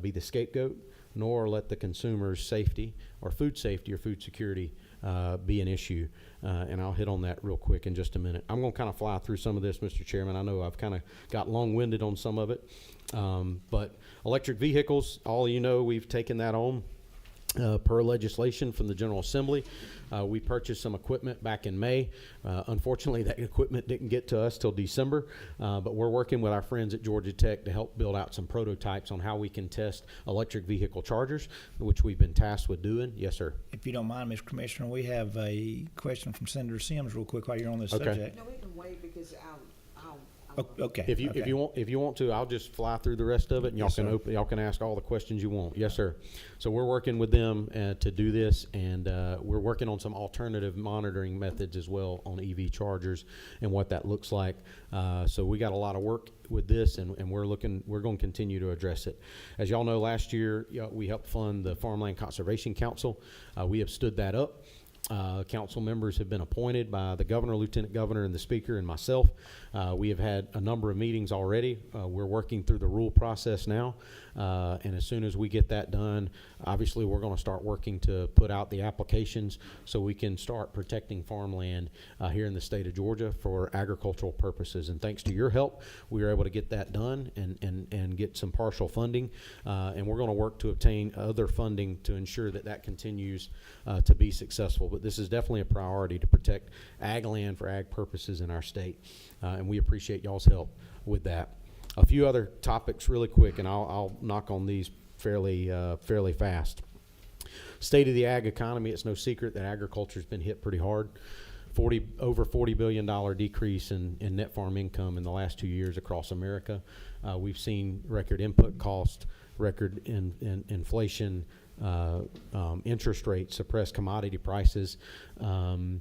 be the scapegoat, nor let the consumer's safety or food security be an issue. And I'll hit on that real quick in just a minute. I'm going to kind of fly through some of this, Mr. Chairman. I know I've kind of got long-winded on some of it. But electric vehicles, all you know, we've taken that on per legislation from the General Assembly. We purchased some equipment back in May. Unfortunately, that equipment didn't get to us till December, but we're working with our friends at Georgia Tech to help build out some prototypes on how we can test electric vehicle chargers, which we've been tasked with doing. Yes, sir. If you don't mind, Mr. Commissioner, we have a question from Senator Sims real quick while you're on this Okay. subject. No, we can wait because I'll Okay. If you want to, I'll just fly through the rest of it, and Yes, sir. y'all can ask all the questions you want. Yes, sir. So we're working with them to do this, and we're working on some alternative monitoring methods as well on EV chargers and what that looks like. So we got a lot of work with this, and we're going to continue to address it. As y'all know, last year we helped fund the Farmland Conservation Council. We have stood that up. Council members have been appointed by the governor, lieutenant governor, and the speaker, and myself. We have had a number of meetings already. We're working through the rule process now, and as soon as we get that done, obviously we're going to start working to put out the applications so we can start protecting farmland here in the state of Georgia for agricultural purposes. And thanks to your help, we were able to get that done and get some partial funding, and we're going to work to obtain other funding to ensure that that continues to be successful. But this is definitely a priority to protect ag land for ag purposes in our state, and we appreciate y'all's help with that. A few other topics really quick, and I'll knock on these fairly fast. State of the ag economy, it's no secret that agriculture's been hit pretty hard. Over $40 billion decrease in net farm income in the last 2 years across America. We've seen record input cost, record inflation, interest rates, suppressed commodity prices, and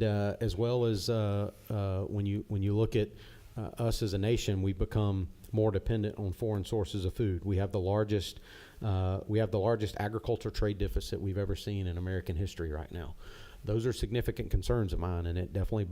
as well as when you look at us as a nation, we've become more dependent on foreign sources of food. We have the largest agriculture trade deficit we've ever seen in American history right now. Those are significant concerns of mine, and it definitely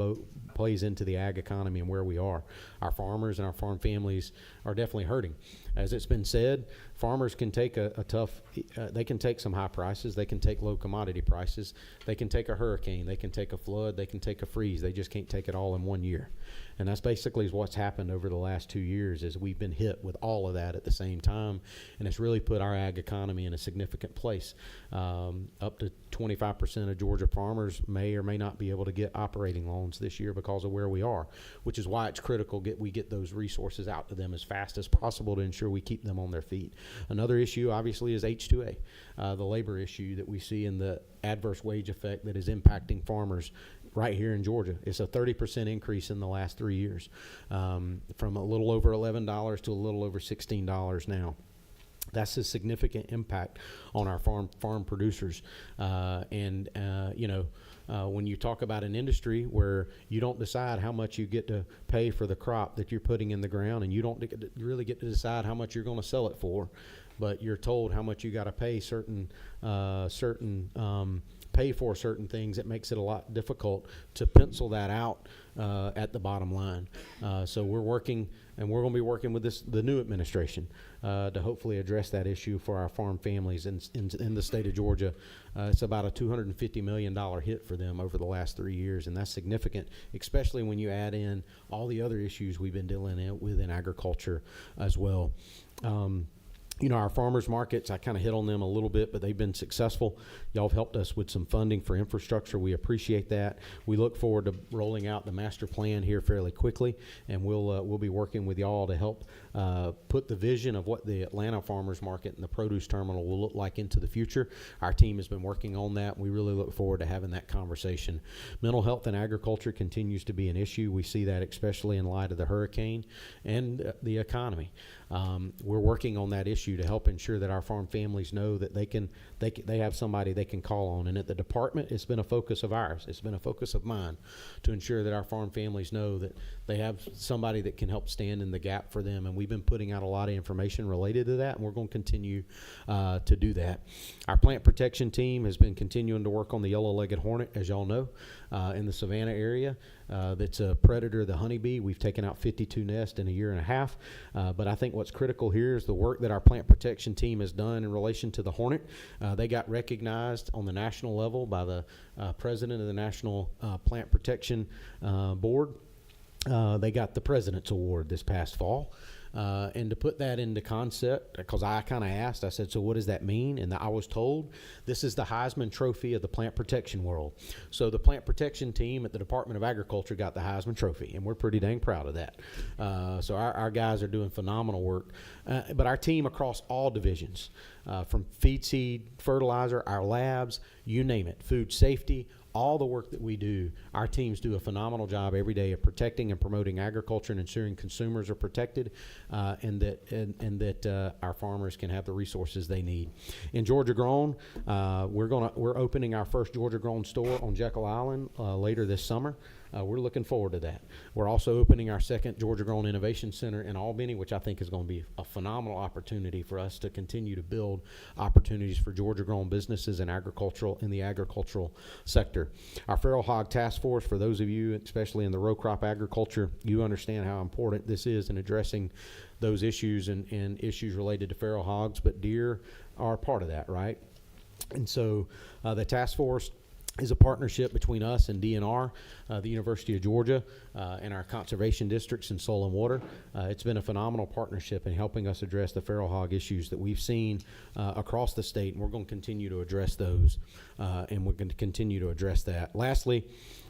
plays into the ag economy and where we are. Our farmers and our farm families are definitely hurting. As it's been said, farmers can take they can take some high prices, they can take low commodity prices, they can take a hurricane, they can take a flood, they can take a freeze. They just can't take it all in 1 year. And that's basically what's happened over the last 2 years, is we've been hit with all of that at the same time, and it's really put our ag economy in a significant place. Up to 25% of Georgia farmers may or may not be able to get operating loans this year because of where we are, which is why it's critical we get those resources out to them as fast as possible to ensure we keep them on their feet. Another issue, obviously, is H-2A, the labor issue that we see in the adverse wage effect that is impacting farmers right here in Georgia. It's a 30% increase in the last 3 years, from a little over $11 to a little over $16 now. That's a significant impact on our farm producers. When you talk about an industry where you don't decide how much you get to pay for the crop that you're putting in the ground, and you don't really get to decide how much you're going to sell it for, but you're told how much you got to pay pay for certain things, it makes it a lot difficult to pencil that out at the bottom line. So we're working, and we're going to be working with the new administration to hopefully address that issue for our farm families in the state of Georgia. It's about a $250 million hit for them over the last 3 years, and that's significant, especially when you add in all the other issues we've been dealing with in agriculture as well. Our farmers markets, I kind of hit on them a little bit, but they've been successful. Y'all have helped us with some funding for infrastructure. We appreciate that. We look forward to rolling out the master plan here fairly quickly, and we'll be working with y'all to help put the vision of what the Atlanta farmers market and the produce terminal will look like into the future. Our team has been working on that. We really look forward to having that conversation. Mental health in agriculture continues to be an issue. We see that especially in light of the hurricane and the economy. We're working on that issue to help ensure that our farm families know that they have somebody they can call on. And at the department, it's been a focus of ours. It's been a focus of mine to ensure that our farm families know that they have somebody that can help stand in the gap for them. And we've been putting out a lot of information related to that, and we're going to continue to do that. Our plant protection team has been continuing to work on the yellow-legged hornet, as y'all know, in the Savannah area. That's a predator, the honeybee. We've taken out 52 nests in a year and a half. But I think what's critical here is the work that our plant protection team has done in relation to the hornet. They got recognized on the national level by the president of the National Plant Protection Board. They got the President's Award this past fall. And to put that into concept, because I kind of asked, I said, so what does that mean? And I was told this is the Heisman Trophy of the plant protection world. So the plant protection team at the Department of Agriculture got the Heisman Trophy, and we're pretty dang proud of that. So our guys are doing phenomenal work. But our team across all divisions, from feed, seed, fertilizer, our labs, you name it, food safety, all the work that we do, our teams do a phenomenal job every day of protecting and promoting agriculture and ensuring consumers are protected, and that our farmers can have the resources they need. In Georgia Grown, we're opening our first Georgia Grown store on Jekyll Island later this summer. we're looking forward to that. We're also opening our second Georgia Grown Innovation Center in Albany, which I think is going to be a phenomenal opportunity for us to continue to build opportunities for Georgia grown businesses and in the agricultural sector. Our Feral Hog Task Force, for those of you, especially in the row crop agriculture, you understand how important this is in addressing those issues and issues related to feral hogs, but deer are part of that, right? And so the task force is a partnership between us and DNR, the University of Georgia, and our conservation districts in soil and water. It's been a phenomenal partnership in helping us address the feral hog issues that we've seen across the state, and we're going to continue to address those, and we're going to continue to address that. Lastly,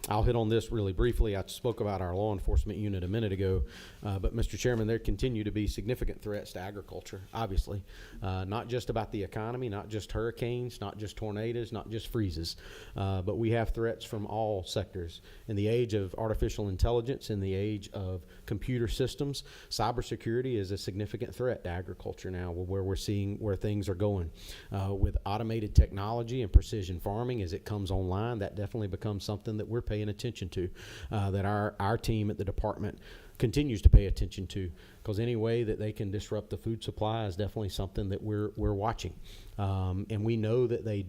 I'll hit on this really briefly. I spoke about our law enforcement unit a minute ago, but Mr. Chairman, there continue to be significant threats to agriculture, obviously. Not just about the economy, not just hurricanes, not just tornadoes, not just freezes, but we have threats from all sectors. In the age of artificial intelligence, in the age of computer systems, cybersecurity is a significant threat to agriculture now, where we're seeing where things are going. With automated technology and precision farming as it comes online, that definitely becomes something that we're paying attention to, that our team at the department continues to pay attention to, because any way that they can disrupt the food supply is definitely something that we're watching, and we know that they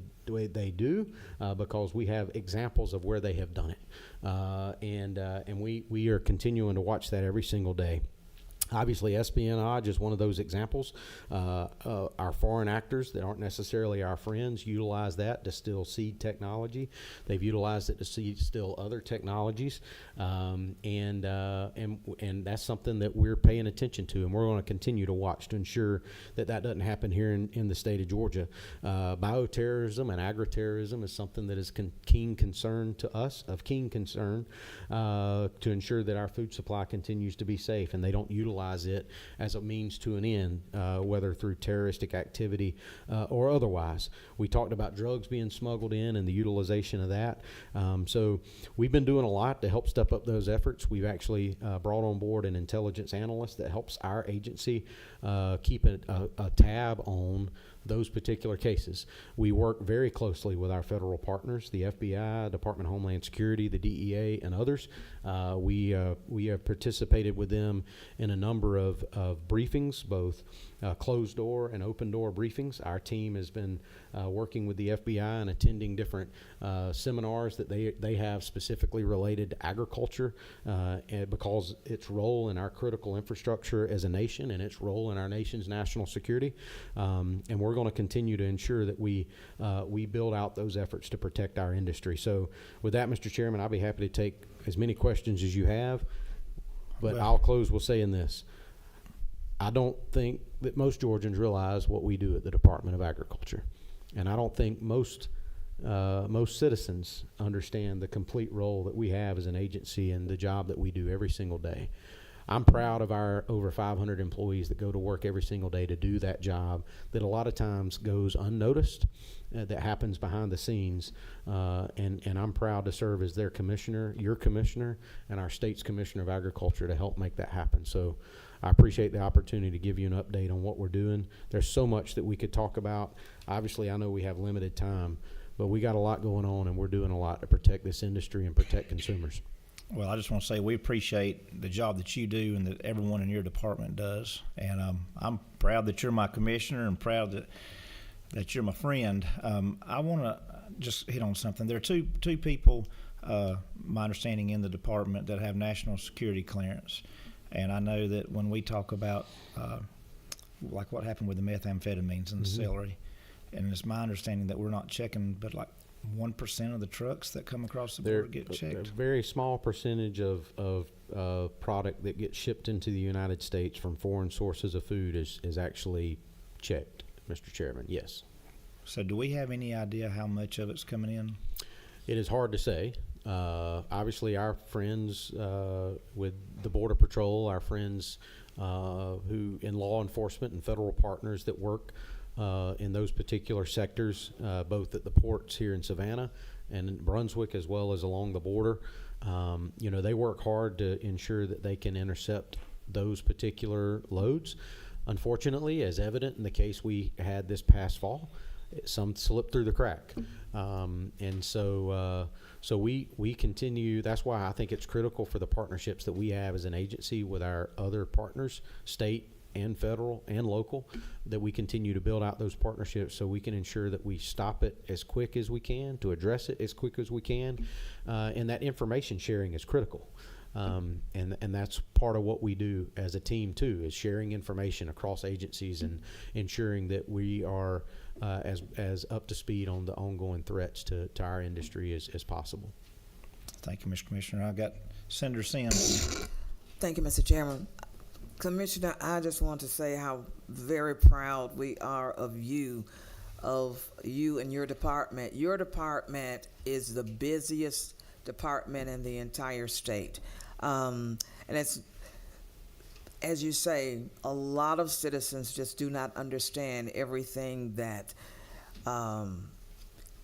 do because we have examples of where they have done it, and we are continuing to watch that every single day. Obviously, espionage is one of those examples. Our foreign actors that aren't necessarily our friends utilize that to steal seed technology. They've utilized it to steal other technologies, and that's something that we're paying attention to, and we're going to continue to watch to ensure that that doesn't happen here in the state of Georgia. Bioterrorism and agri-terrorism is something that is keen concern to us, to ensure that our food supply continues to be safe, and they don't utilize it as a means to an end, whether through terroristic activity or otherwise. We talked about drugs being smuggled in and the utilization of that. So we've been doing a lot to help step up those efforts. We've actually brought on board an intelligence analyst that helps our agency keep a tab on those particular cases. We work very closely with our federal partners, the FBI, Department of Homeland Security, the DEA, and others. We have participated with them in a number of briefings, both closed door and open door briefings. Our team has been working with the FBI and attending different seminars that they have specifically related to agriculture, and because its role in our critical infrastructure as a nation and its role in our nation's national security. And we're going to continue to ensure that we build out those efforts to protect our industry. So with that, Mr. Chairman, I'll be happy to take as many questions as you have, but I'll close with saying this. I don't think that most Georgians realize what we do at the Department of Agriculture. And I don't think most citizens understand the complete role that we have as an agency and the job that we do every single day. I'm proud of our over 500 employees that go to work every single day to do that job that a lot of times goes unnoticed, that happens behind the scenes, and I'm proud to serve as their commissioner, your commissioner, and our state's commissioner of agriculture to help make that happen. So I appreciate the opportunity to give you an update on what we're doing. There's so much that we could talk about. Obviously, I know we have limited time, but we got a lot going on, and we're doing a lot to protect this industry and protect consumers. Well, I just want to say we appreciate the job that you do and that everyone in your department does. And I'm proud that you're my commissioner and proud that you're my friend. I want to just hit on something. There are two people, my understanding, in the department that have national security clearance. And I know that when we talk about like what happened with the methamphetamines and the celery, and it's my understanding that we're not checking, but like 1% of the trucks that come across the border get checked. A very small percentage of product that gets shipped into the United States from foreign sources of food is actually checked, Mr. Chairman. Yes. So do we have any idea how much of it's coming in? It is hard to say. Obviously, our friends with the Border Patrol, our friends who in law enforcement and federal partners that work in those particular sectors, both at the ports here in Savannah and in Brunswick, as well as along the border. They work hard to ensure that they can intercept those particular loads. Unfortunately, as evident in the case we had this past fall, some slipped through the crack. And so So we continue. That's why I think it's critical for the partnerships that we have as an agency with our other partners, state and federal and local, that we continue to build out those partnerships so we can ensure that we stop it as quick as we can, to address it as quick as we can, and that information sharing is critical. And that's part of what we do as a team too, is sharing information across agencies and ensuring that we are as up to speed on the ongoing threats to our industry as possible. Thank you, Mr. Commissioner. I got Senator Sims. Thank you, Mr. Chairman. Commissioner, I just want to say how very proud we are of you and your department. Your department is the busiest department in the entire state. And it's, as you say, a lot of citizens just do not understand everything that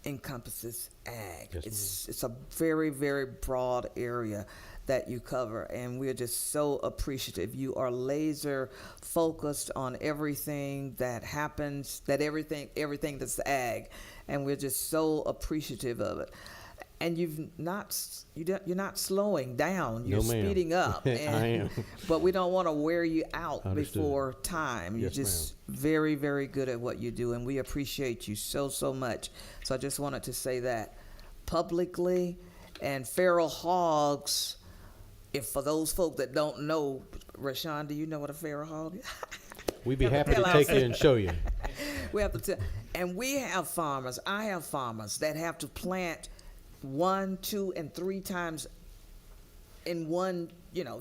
encompasses ag. Yes, It's a very, very broad area that you cover, and we're just so appreciative. You are laser focused on everything that happens, everything that's ag, and we're just so appreciative of it. And you're not slowing down. You're No, ma'am. speeding up. I And, am. but we don't want to wear you out Understood. before time. You're Yes, just very, very good at what you do, and we appreciate you so, so much. So I just wanted to say that publicly. And feral hogs, if for those folk that don't know, Rashawn, do you know what a feral hog is? We'd be happy to Tell take us. you and show you. We have to tell, and we have farmers. I have farmers that have to plant 1, 2, and 3 times in one,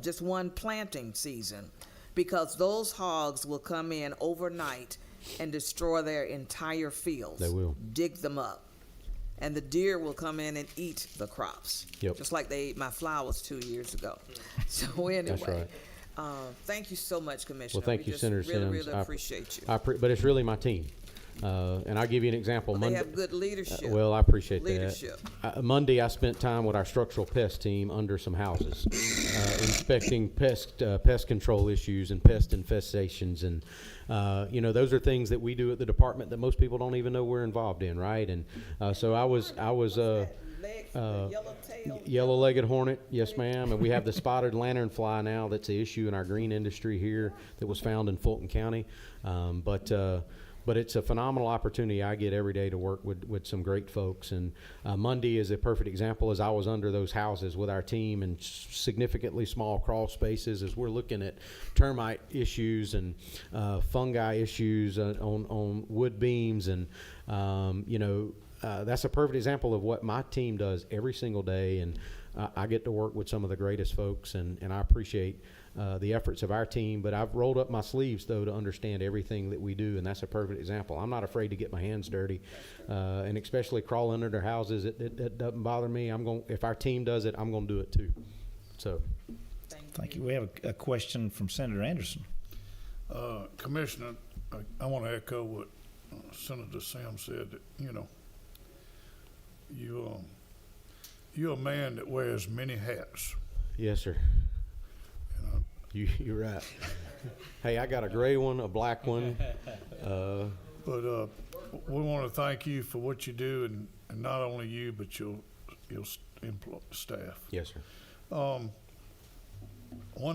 just one planting season, because those hogs will come in overnight and destroy their entire fields. They will. Dig them up. And the deer will come in and eat the crops. Yep. Just like they ate my flowers 2 years ago. So anyway. right. Thank you so much, Commissioner. Well, thank We you, just Senator really, Sims. really appreciate you. But it's really my team. And I'll give you an example. They have good leadership. Well, I appreciate Leadership. that. Monday, I spent time with our structural pest team under some houses, inspecting pest control issues and pest infestations. And, those are things that we do at the department that most people don't even know we're involved in, right? And so I was yellow-legged hornet, yes, ma'am. And we have the spotted lanternfly now. That's an issue in our green industry here that was found in Fulton County. But it's a phenomenal opportunity I get every day to work with some great folks. And Monday is a perfect example, as I was under those houses with our team in significantly small crawl spaces as we're looking at termite issues and fungi issues on wood beams. And, that's a perfect example of what my team does every single day. And I get to work with some of the greatest folks, and I appreciate the efforts of our team. But I've rolled up my sleeves, though, to understand everything that we do, and that's a perfect example. I'm not afraid to get my hands dirty, and especially crawl under their houses. It doesn't bother me. If our team does it, I'm going to do it too. So, Thank you. We have a question from Senator Anderson. Commissioner, I want to echo what Senator Sims said, that, you're a man that wears many hats. yes, sir. You're right. Hey, I got a gray one, a black one. But we want to thank you for what you do, and not only you, but your staff. Yes, sir. One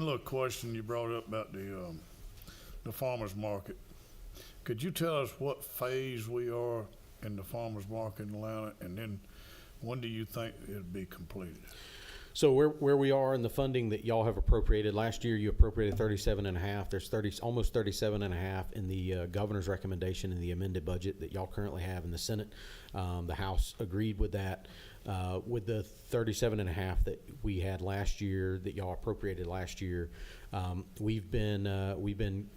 little question you brought up about the farmers market. Could you tell us what phase we are in the farmers market in Atlanta, and then when do you think it'll be completed? So where we are in the funding that y'all have appropriated, last year you appropriated 37.5. There's almost 37.5 in the governor's recommendation in the amended budget that y'all currently have in the Senate. The House agreed with that. With the 37.5 that we had last year, that y'all appropriated last year, we've been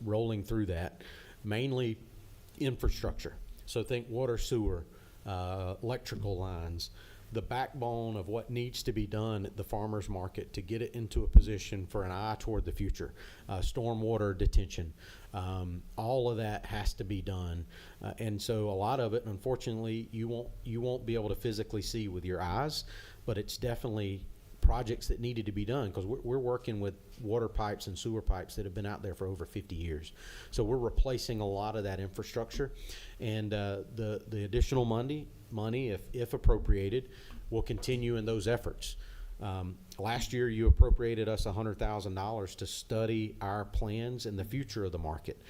rolling through that, mainly infrastructure. So think water, sewer, electrical lines, the backbone of what needs to be done at the farmers market to get it into a position for an eye toward the future. Stormwater detention, all of that has to be done, and so a lot of it, unfortunately, you won't be able to physically see with your eyes, but it's definitely projects that needed to be done, because we're working with water pipes and sewer pipes that have been out there for over 50 years. So we're replacing a lot of that infrastructure, and the additional money, if appropriated, we'll continue in those efforts. Last year, you appropriated us $100,000 to study our plans and the future of the market.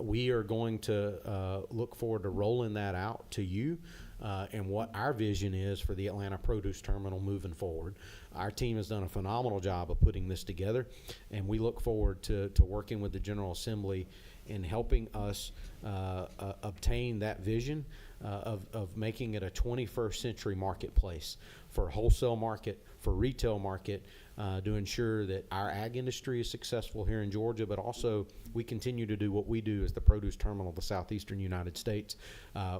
We are going to look forward to rolling that out to you and what our vision is for the Atlanta Produce Terminal moving forward. Our team has done a phenomenal job of putting this together, and we look forward to working with the General Assembly in helping us obtain that vision of making it a 21st century marketplace for wholesale market, for retail market, to ensure that our ag industry is successful here in Georgia, but also we continue to do what we do as the produce terminal of the southeastern United States.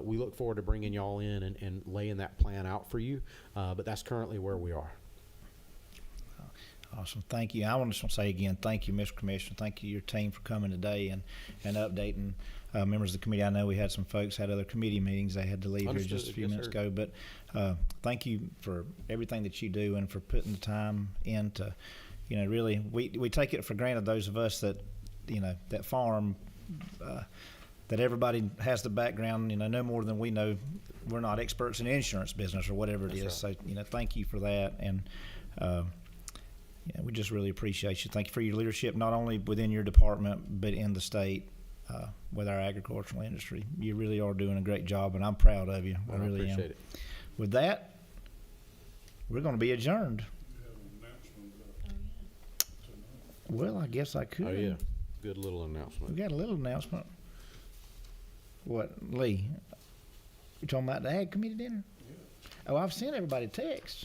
We look forward to bringing y'all in and laying that plan out for you, but that's currently where we are. Awesome. Thank you. I want to say again, thank you, Mr. Commissioner. Thank you, your team, for coming today and updating members of the committee. I know we had some folks had other committee meetings. They had to leave here just a few minutes ago. But thank you for everything that you do and for putting the time in to, really, we take it for granted, those of us that, that farm, that everybody has the background, no more than we know. We're not experts in the insurance business or whatever it is. Right. So, thank you for that. And, we just really appreciate you. Thank you for your leadership, not only within your department, but in the state with our agricultural industry. You really are doing a great job, and I'm proud of you. I really appreciate am. it. With that, we're going to be adjourned. Well, I guess I could. Oh, yeah. Good little announcement. We got a little announcement. What, Lee? You talking about the Ag Committee dinner? Yeah. Oh, I've sent everybody texts.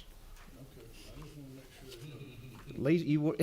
Okay. I just want to make sure. Lee, you were.